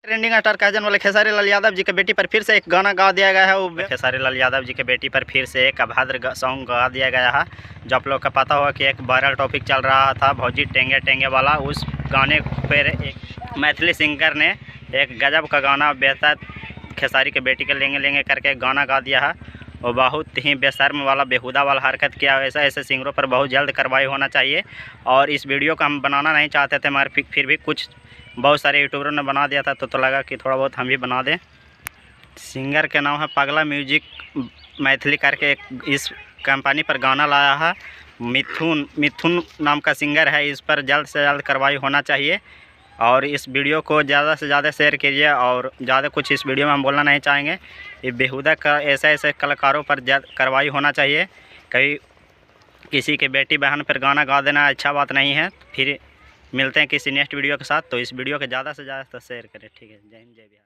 Trending star कहजन वाले खेसारी लाल यादव जी के बेटी पर फिर से एक गाना गा दिया गया है। वो खेसारी लाल यादव जी के बेटी पर फिर से एक अभद्र सॉन्ग गा दिया गया है। जो आप लोग का पता होगा कि एक वायरल टॉपिक चल रहा था भौजी टेंगे टेंगे वाला, उस गाने पर एक मैथिली सिंगर ने एक गजब का गाना बेहतर खेसारी के बेटी के लेंगे लेंगे करके गाना गा दिया है। और बहुत ही बेशर्म वाला बेहुदा वाला हरकत किया। ऐसे सिंगरों पर बहुत जल्द कार्रवाई होना चाहिए। और इस वीडियो को हम बनाना नहीं चाहते थे, मगर फिर भी कुछ बहुत सारे यूट्यूबरों ने बना दिया था तो लगा कि थोड़ा बहुत हम भी बना दें। सिंगर के नाम है पगला म्यूजिक मैथिली करके एक इस कंपनी पर गाना लाया है। मिथुन नाम का सिंगर है। इस पर जल्द से जल्द कार्रवाई होना चाहिए। और इस वीडियो को ज़्यादा से ज़्यादा शेयर कीजिए। और ज़्यादा कुछ इस वीडियो में हम बोलना नहीं चाहेंगे। ये बेहुदा का ऐसे कलाकारों पर जल्द कार्रवाई होना चाहिए। कभी किसी के बेटी बहन पर गाना गा देना अच्छा बात नहीं है। फिर मिलते हैं किसी नेक्स्ट वीडियो के साथ। तो इस वीडियो को ज़्यादा से ज़्यादा शेयर करें। ठीक है, जय हिंद जय बिहार।